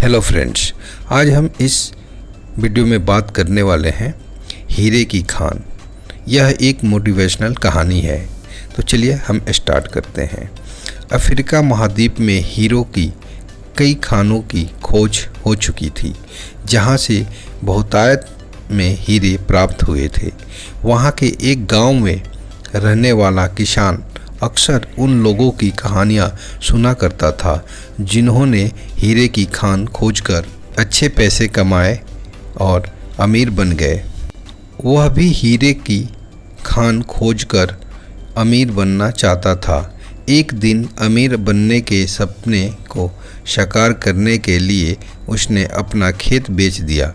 Hello friends, आज हम इस वीडियो में बात करने वाले हैं हीरे की खान। यह एक मोटिवेशनल कहानी है। तो चलिए हम स्टार्ट करते हैं। अफ्रीका महाद्वीप में हीरो की कई खानों की खोज हो चुकी थी, जहां से बहुतायत में हीरे प्राप्त हुए थे। वहां के एक गांव में रहने वाला किसान अक्सर उन लोगों की कहानियाँ सुना करता था जिन्होंने हीरे की खान खोजकर अच्छे पैसे कमाए और अमीर बन गए। वह भी हीरे की खान खोजकर अमीर बनना चाहता था। एक दिन अमीर बनने के सपने को साकार करने के लिए उसने अपना खेत बेच दिया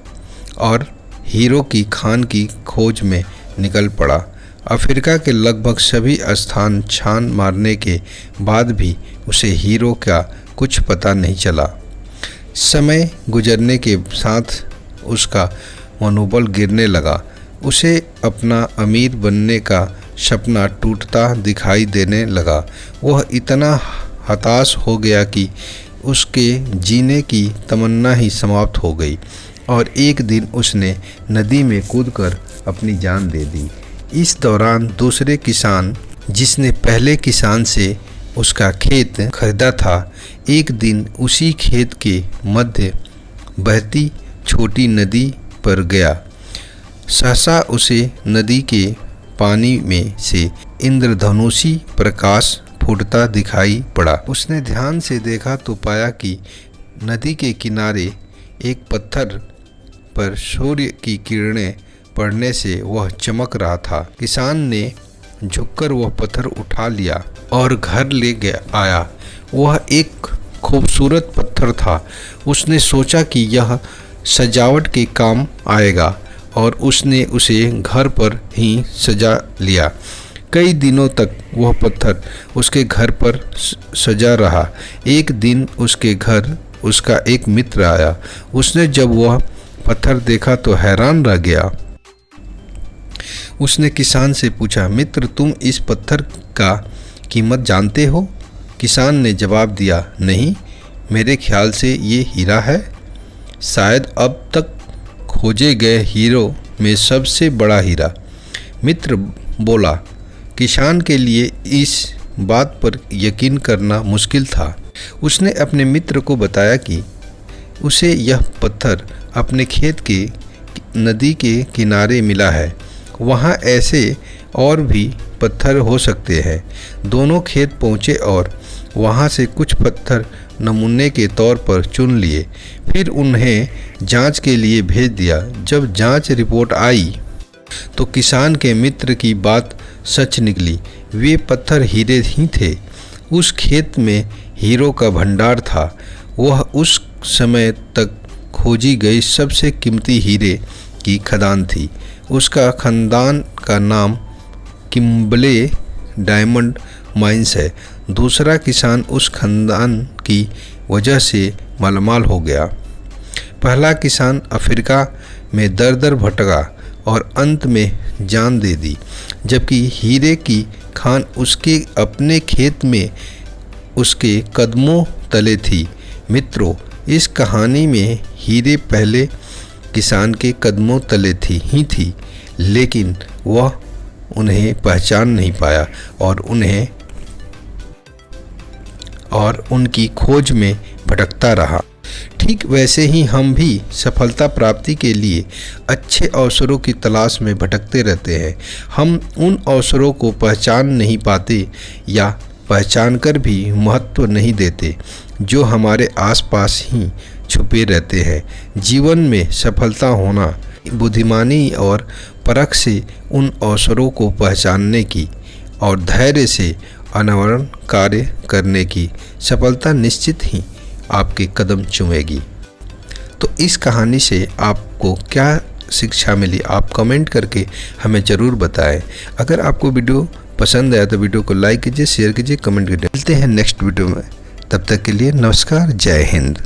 और हीरो की खान की खोज में निकल पड़ा। अफ्रीका के लगभग सभी स्थान छान मारने के बाद भी उसे हीरो का कुछ पता नहीं चला। समय गुजरने के साथ उसका मनोबल गिरने लगा। उसे अपना अमीर बनने का सपना टूटता दिखाई देने लगा। वह इतना हताश हो गया कि उसके जीने की तमन्ना ही समाप्त हो गई और एक दिन उसने नदी में कूदकर अपनी जान दे दी। इस दौरान दूसरे किसान, जिसने पहले किसान से उसका खेत खरीदा था, एक दिन उसी खेत के मध्य बहती छोटी नदी पर गया। सहसा उसे नदी के पानी में से इंद्रधनुषी प्रकाश फूटता दिखाई पड़ा। उसने ध्यान से देखा तो पाया कि नदी के किनारे एक पत्थर पर सूर्य की किरणें पड़ने से वह चमक रहा था। किसान ने झुककर वह पत्थर उठा लिया और घर ले आया। वह एक खूबसूरत पत्थर था। उसने सोचा कि यह सजावट के काम आएगा और उसने उसे घर पर ही सजा लिया। कई दिनों तक वह पत्थर उसके घर पर सजा रहा। एक दिन उसके घर उसका एक मित्र आया। उसने जब वह पत्थर देखा तो हैरान रह गया। उसने किसान से पूछा, मित्र, तुम इस पत्थर का कीमत जानते हो? किसान ने जवाब दिया, नहीं, मेरे ख्याल से ये हीरा है, शायद अब तक खोजे गए हीरो में सबसे बड़ा हीरा। मित्र बोला, किसान के लिए इस बात पर यकीन करना मुश्किल था। उसने अपने मित्र को बताया कि उसे यह पत्थर अपने खेत के नदी के किनारे मिला है। वहाँ ऐसे और भी पत्थर हो सकते हैं। दोनों खेत पहुँचे और वहाँ से कुछ पत्थर नमूने के तौर पर चुन लिए। फिर उन्हें जांच के लिए भेज दिया। जब जांच रिपोर्ट आई तो किसान के मित्र की बात सच निकली। वे पत्थर हीरे ही थे। उस खेत में हीरो का भंडार था। वह उस समय तक खोजी गई सबसे कीमती हीरे की खदान थी। उसका खानदान का नाम किम्बले डायमंड माइंस है। दूसरा किसान उस खानदान की वजह से मालामाल हो गया। पहला किसान अफ्रीका में दर दर भटका और अंत में जान दे दी, जबकि हीरे की खान उसके अपने खेत में उसके कदमों तले थी। मित्रों, इस कहानी में हीरे पहले किसान के कदमों तले थी, लेकिन वह उन्हें पहचान नहीं पाया और उनकी खोज में भटकता रहा। ठीक वैसे ही हम भी सफलता प्राप्ति के लिए अच्छे अवसरों की तलाश में भटकते रहते हैं। हम उन अवसरों को पहचान नहीं पाते या पहचान कर भी महत्व नहीं देते जो हमारे आसपास ही छुपे रहते हैं। जीवन में सफलता होना बुद्धिमानी और परख से उन अवसरों को पहचानने की और धैर्य से अनावरण कार्य करने की सफलता निश्चित ही आपके कदम चूमेगी। तो इस कहानी से आपको क्या शिक्षा मिली, आप कमेंट करके हमें ज़रूर बताएं। अगर आपको वीडियो पसंद आया तो वीडियो को लाइक कीजिए, शेयर कीजिए, कमेंट कीजिए। मिलते हैं नेक्स्ट वीडियो में। तब तक के लिए नमस्कार, जय हिंद।